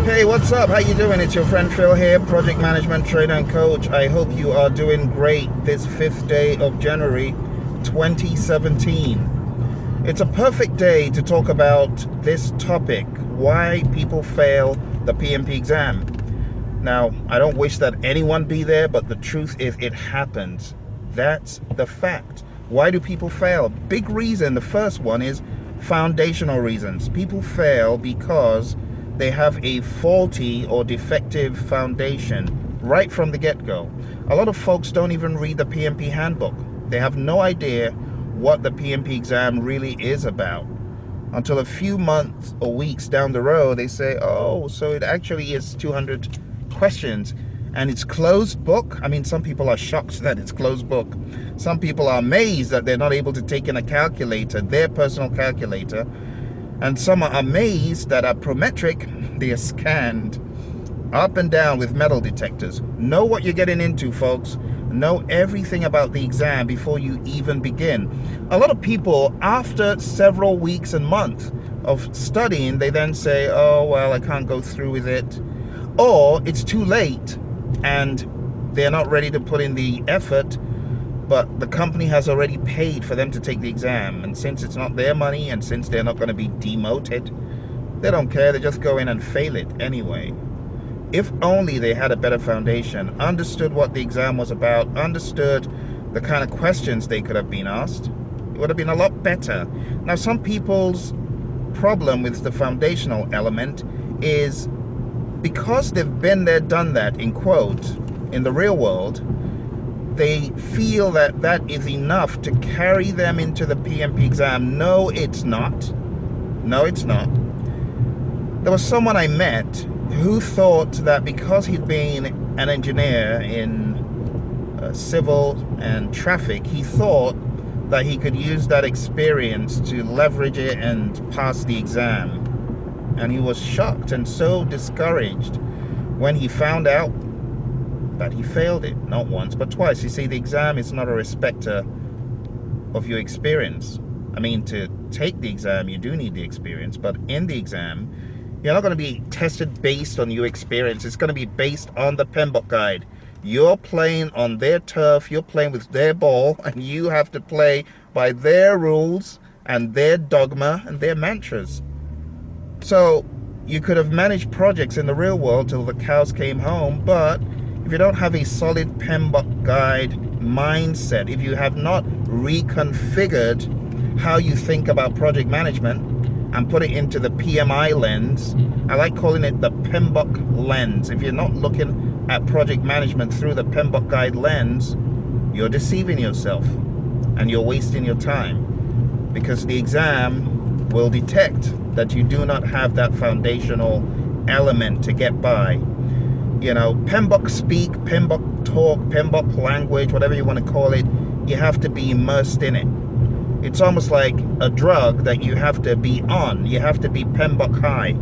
Hey, what's up? How you doing? It's your friend Phil here, project management trainer and coach. I hope you are doing great this 5th day of January 2017. It's a perfect day to talk about this topic, why people fail the PMP exam. Now, I don't wish that anyone be there, but the truth is it happens. That's the fact. Why do people fail? Big reason. The first one is foundational reasons. People fail because they have a faulty or defective foundation right from the get-go. A lot of folks don't even read the PMP handbook. They have no idea what the PMP exam really is about. Until a few months or weeks down the road, they say, oh, so it actually is 200 questions and it's closed book. I mean, some people are shocked that it's closed book. Some people are amazed that they're not able to take in a calculator, their personal calculator. And some are amazed that at Prometric, they are scanned up and down with metal detectors. Know what you're getting into, folks. Know everything about the exam before you even begin. A lot of people, after several weeks and months of studying, they then say, oh, well, I can't go through with it. Or it's too late and they're not ready to put in the effort, but the company has already paid for them to take the exam. And since it's not their money and since they're not going to be demoted, they don't care. They just go in and fail it anyway. If only they had a better foundation, understood what the exam was about, understood the kind of questions they could have been asked, it would have been a lot better. Now, some people's problem with the foundational element is because they've been there, done that, in quote, in the real world, they feel that that is enough to carry them into the PMP exam. No, it's not. No, it's not. There was someone I met who thought that because he'd been an engineer in civil and traffic, he thought that he could use that experience to leverage it and pass the exam. And he was shocked and so discouraged when he found out that he failed it, not once, but twice. You see, the exam is not a respecter of your experience. I mean, to take the exam, you do need the experience, but in the exam, you're not going to be tested based on your experience. It's going to be based on the PMBOK guide. You're playing on their turf, you're playing with their ball, and you have to play by their rules and their dogma and their mantras. So you could have managed projects in the real world till the cows came home, but if you don't have a solid PMBOK guide mindset, if you have not reconfigured how you think about project management and put it into the PMI lens, I like calling it the PMBOK lens. If you're not looking at project management through the PMBOK guide lens, you're deceiving yourself and you're wasting your time, because the exam will detect that you do not have that foundational element to get by. You know, PMBOK speak, PMBOK talk, PMBOK language, whatever you want to call it, you have to be immersed in it. It's almost like a drug that you have to be on. You have to be PMBOK high.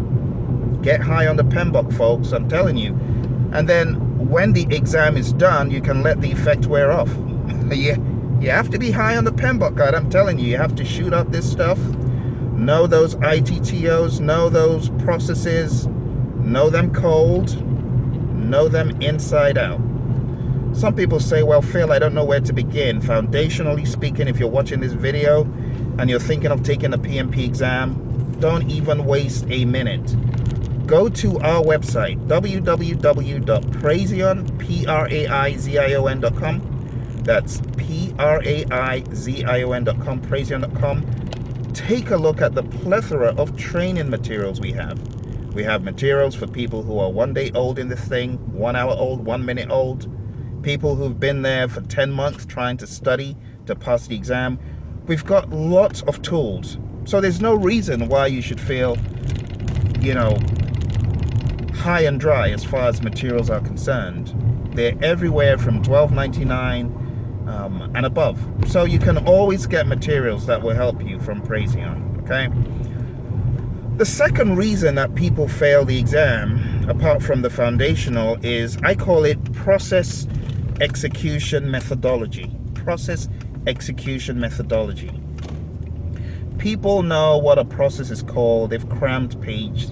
Get high on the PMBOK, folks, I'm telling you. And then when the exam is done, you can let the effect wear off. You have to be high on the PMBOK guide, I'm telling you. You have to shoot up this stuff. Know those ITTOs, know those processes, know them cold, know them inside out. Some people say, well, Phil, I don't know where to begin. Foundationally speaking, if you're watching this video and you're thinking of taking a PMP exam, don't even waste a minute. Go to our website, www.praizion.com. That's Praizion.com, Praizion.com. Take a look at the plethora of training materials we have. We have materials for people who are 1 day old in this thing, 1 hour old, 1 minute old, people who've been there for 10 months trying to study to pass the exam. We've got lots of tools. So there's no reason why you should feel, you know, high and dry as far as materials are concerned. They're everywhere from $12.99 and above. So you can always get materials that will help you from Praizion, okay? The second reason that people fail the exam, apart from the foundational, is I call it process execution methodology. Process execution methodology. People know what a process is called. They've crammed page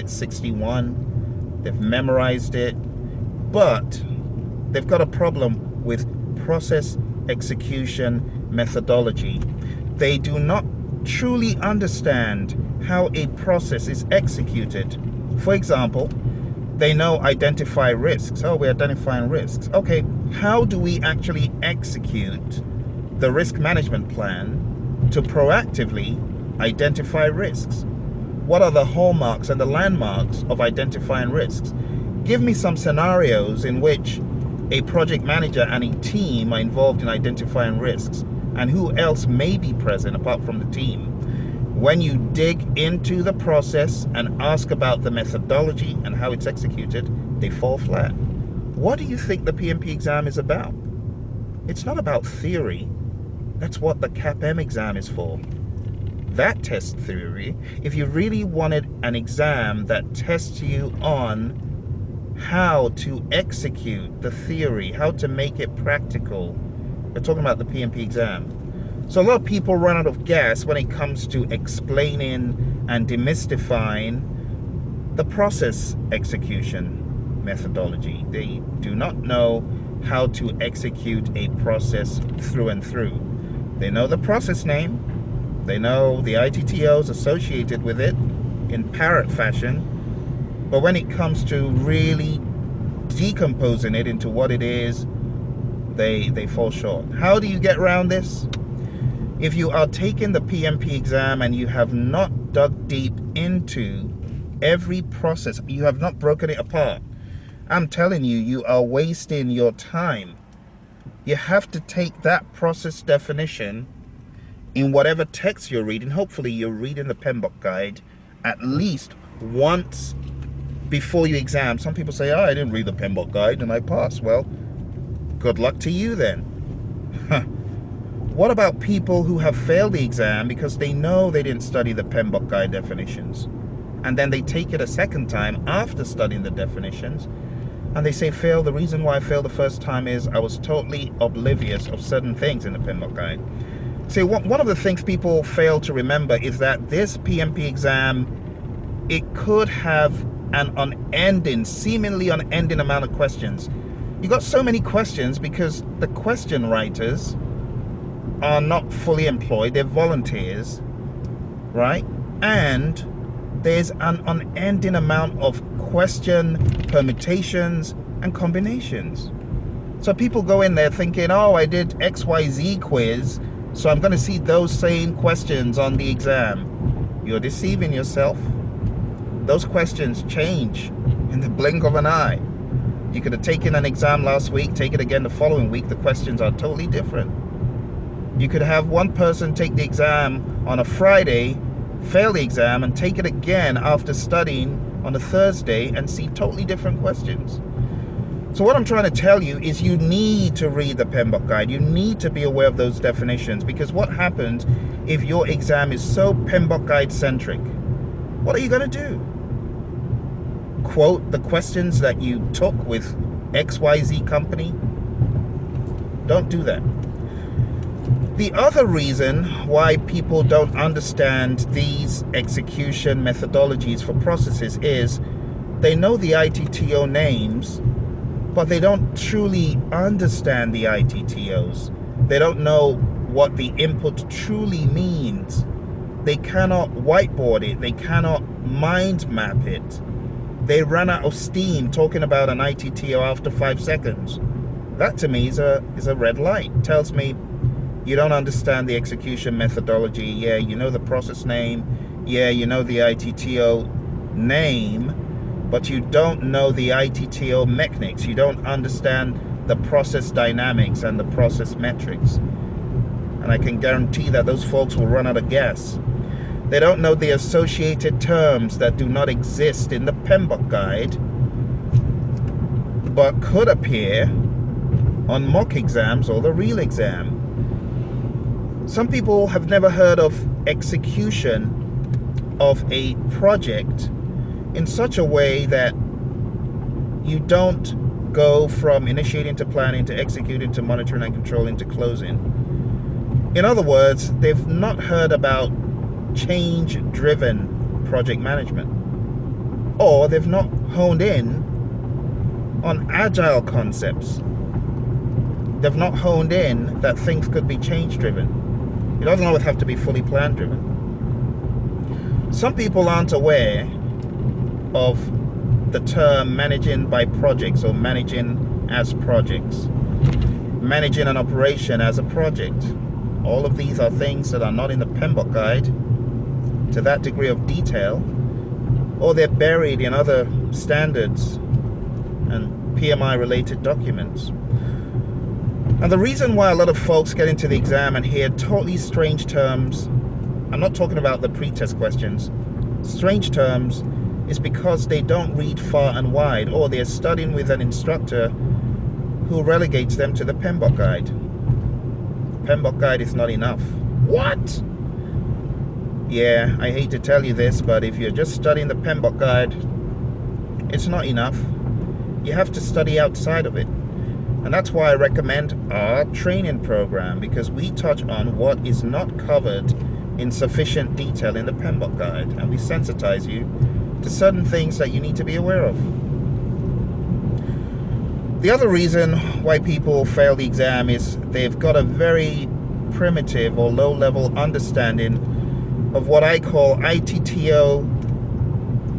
61 they've memorized it, but they've got a problem with process execution methodology. They do not truly understand how a process is executed. For example, they know identify risks. Oh, we're identifying risks. Okay, how do we actually execute the risk management plan to proactively identify risks? What are the hallmarks and the landmarks of identifying risks? Give me some scenarios in which a project manager and a team are involved in identifying risks, and who else may be present apart from the team. When you dig into the process and ask about the methodology and how it's executed, they fall flat. What do you think the PMP exam is about? It's not about theory. That's what the CAPM exam is for. That tests theory. If you really wanted an exam that tests you on how to execute the theory, how to make it practical, we're talking about the PMP exam. So a lot of people run out of gas when it comes to explaining and demystifying the process execution methodology. They do not know how to execute a process through and through. They know the process name, they know the ITTOs associated with it in parrot fashion, but when it comes to really decomposing it into what it is, they fall short. How do you get around this? If you are taking the PMP exam and you have not dug deep into every process, you have not broken it apart, I'm telling you, you are wasting your time. You have to take that process definition in whatever text you're reading. Hopefully you're reading the PMBOK guide at least once before you exam. Some people say, oh, I didn't read the PMBOK guide and I passed. Well, good luck to you then. What about people who have failed the exam because they know they didn't study the PMBOK guide definitions, and then they take it a second time after studying the definitions, and they say, Phil, the reason why I failed the first time is I was totally oblivious of certain things in the PMBOK guide. See, one of the things people fail to remember is that this PMP exam, it could have an unending, seemingly unending amount of questions. You got so many questions because the question writers are not fully employed, they're volunteers, right? And there's an unending amount of question permutations and combinations. So people go in there thinking, oh, I did XYZ quiz, so I'm going to see those same questions on the exam. You're deceiving yourself. Those questions change in the blink of an eye. You could have taken an exam last week, take it again the following week, the questions are totally different. You could have one person take the exam on a Friday, fail the exam, and take it again after studying on a Thursday and see totally different questions. So what I'm trying to tell you is you need to read the PMBOK guide. You need to be aware of those definitions, because what happens if your exam is so PMBOK guide centric? What are you going to do? Quote the questions that you took with XYZ company? Don't do that. The other reason why people don't understand these execution methodologies for processes is they know the ITTO names, but they don't truly understand the ITTOs. They don't know what the input truly means. They cannot whiteboard it. They cannot mind map it. They run out of steam talking about an ITTO after 5 seconds. That to me is a red light. It tells me you don't understand the execution methodology. Yeah, you know the process name. Yeah, you know the ITTO name, but you don't know the ITTO mechanics. You don't understand the process dynamics and the process metrics. And I can guarantee that those folks will run out of gas. They don't know the associated terms that do not exist in the PMBOK guide, but could appear on mock exams or the real exam. Some people have never heard of execution of a project in such a way that you don't go from initiating to planning to executing to monitoring and controlling to closing. In other words, they've not heard about change-driven project management. or they've not honed in on agile concepts. They've not honed in that things could be change driven. It doesn't always have to be fully plan driven. Some people aren't aware of the term managing by projects or managing as projects. Managing an operation as a project. All of these are things that are not in the PMBOK guide to that degree of detail, or they're buried in other standards and PMI related documents. And the reason why a lot of folks get into the exam and hear totally strange terms, I'm not talking about the pre-test questions, strange terms, is because they don't read far and wide, or they're studying with an instructor who relegates them to the PMBOK guide. PMBOK guide is not enough. What? Yeah, I hate to tell you this, but if you're just studying the PMBOK guide, it's not enough. You have to study outside of it. And that's why I recommend our training program, because we touch on what is not covered in sufficient detail in the PMBOK guide, and we sensitize you to certain things that you need to be aware of. The other reason why people fail the exam is they've got a very primitive or low-level understanding of what I call ITTO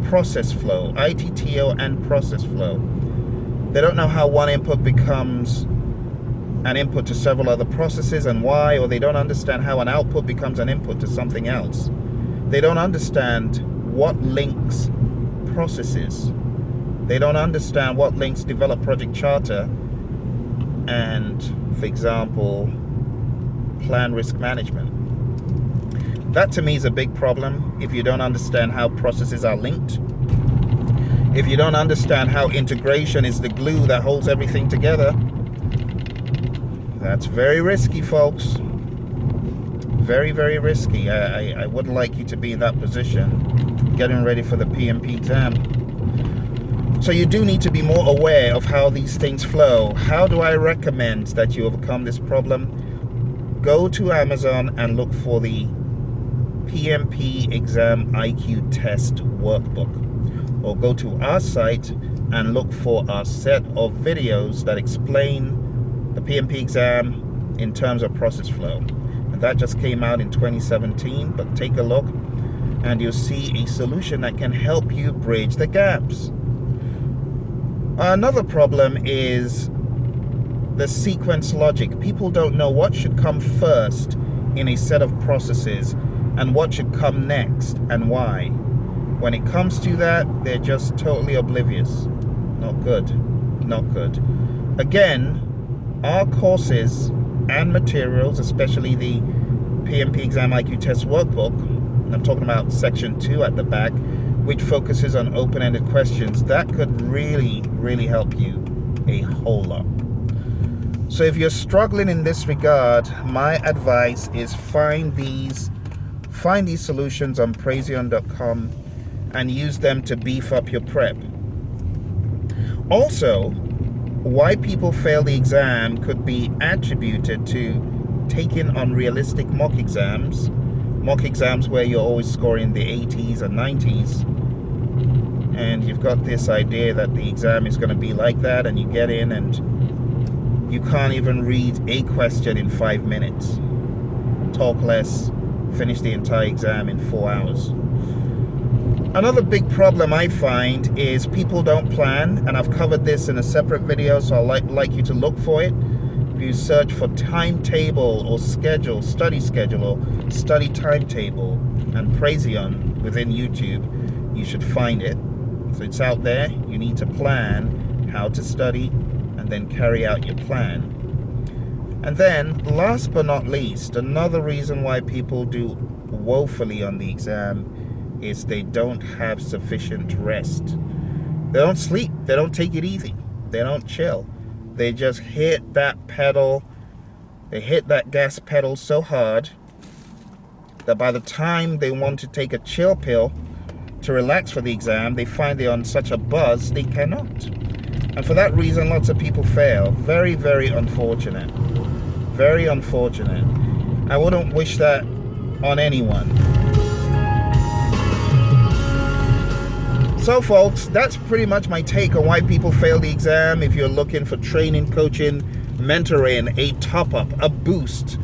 process flow. ITTO and process flow. They don't know how one input becomes an input to several other processes and why, or they don't understand how an output becomes an input to something else. They don't understand what links processes. They don't understand what links develop project charter and, for example, plan risk management. That to me is a big problem if you don't understand how processes are linked. If you don't understand how integration is the glue that holds everything together, that's very risky, folks. Very, very risky. I wouldn't like you to be in that position getting ready for the PMP exam. So you do need to be more aware of how these things flow. How do I recommend that you overcome this problem? Go to Amazon and look for the PMP Exam IQ Test Workbook, or go to our site and look for our set of videos that explain the PMP exam in terms of process flow. And that just came out in 2017, but take a look and you'll see a solution that can help you bridge the gaps. Another problem is the sequence logic. People don't know what should come first in a set of processes and what should come next and why. When it comes to that, they're just totally oblivious. Not good. Not good. Again, our courses and materials, especially the PMP Exam IQ Test Workbook, I'm talking about section 2 at the back, which focuses on open-ended questions, that could really, really help you a whole lot. So if you're struggling in this regard, my advice is find these solutions on Praizion.com and use them to beef up your prep. Also, why people fail the exam could be attributed to taking unrealistic mock exams where you're always scoring the 80s and 90s, and you've got this idea that the exam is going to be like that, and you get in and you can't even read a question in 5 minutes, talk less, finish the entire exam in 4 hours. Another big problem I find is people don't plan, and I've covered this in a separate video, so I'd like you to look for it. If you search for timetable or schedule, study schedule or study timetable and Praizion within YouTube, you should find it. So it's out there. You need to plan how to study and then carry out your plan. And then, last but not least, another reason why people do woefully on the exam is they don't have sufficient rest. They don't sleep. They don't take it easy. They don't chill. They just hit that pedal. They hit that gas pedal so hard that by the time they want to take a chill pill to relax for the exam, they find they're on such a buzz they cannot. And for that reason, lots of people fail. Very, very unfortunate. Very unfortunate. I wouldn't wish that on anyone. So folks, that's pretty much my take on why people fail the exam. If you're looking for training, coaching, mentoring, a top-up, a boost,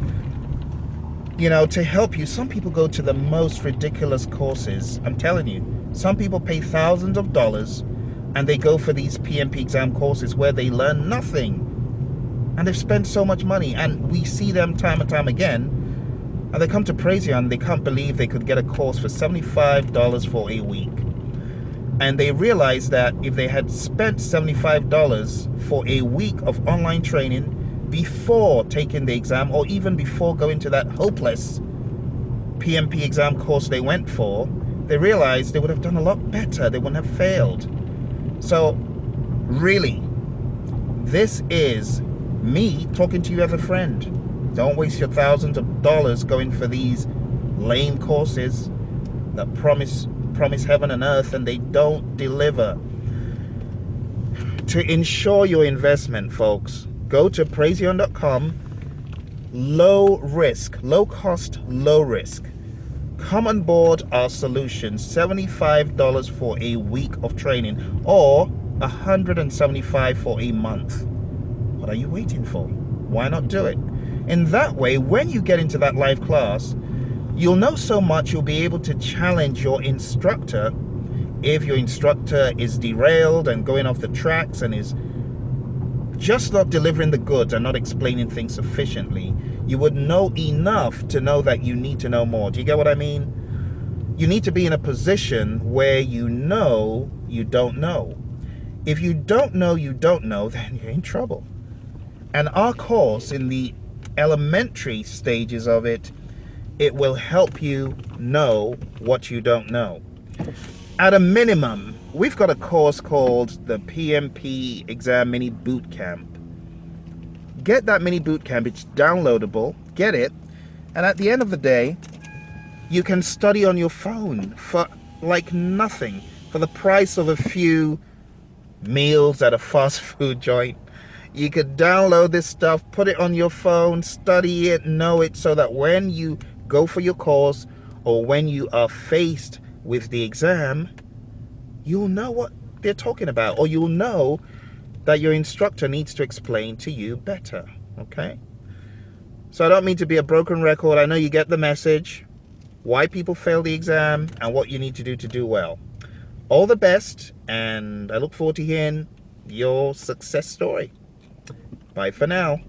you know, to help you, some people go to the most ridiculous courses. I'm telling you, some people pay thousands of dollars and they go for these PMP exam courses where they learn nothing. And they've spent so much money, and we see them time and time again. And they come to Praizion, they can't believe they could get a course for $75 for a week. And they realize that if they had spent $75 for a week of online training before taking the exam, or even before going to that hopeless PMP exam course they went for, they realized they would have done a lot better. They wouldn't have failed. So really, this is me talking to you as a friend. Don't waste your thousands of dollars going for these lame courses that promise heaven and earth, and they don't deliver. To ensure your investment, folks, go to Praizion.com. Low risk, low cost, low risk. Come on board our solution. $75 for a week of training, or $175 for a month. What are you waiting for? Why not do it? In that way, when you get into that live class, you'll know so much, you'll be able to challenge your instructor. If your instructor is derailed and going off the tracks and is just not delivering the goods and not explaining things sufficiently, you would know enough to know that you need to know more. Do you get what I mean? You need to be in a position where you know you don't know. If you don't know you don't know, then you're in trouble. And our course, in the elementary stages of it, it will help you know what you don't know. At a minimum, we've got a course called the PMP Exam Mini Bootcamp. Get that mini bootcamp. It's downloadable. Get it. And at the end of the day, you can study on your phone for like nothing, for the price of a few meals at a fast food joint. You could download this stuff, put it on your phone, study it, know it, so that when you go for your course, or when you are faced with the exam, you'll know what they're talking about, or you'll know that your instructor needs to explain to you better. Okay? So I don't mean to be a broken record. I know you get the message, why people fail the exam and what you need to do well. All the best, and I look forward to hearing your success story. Bye for now.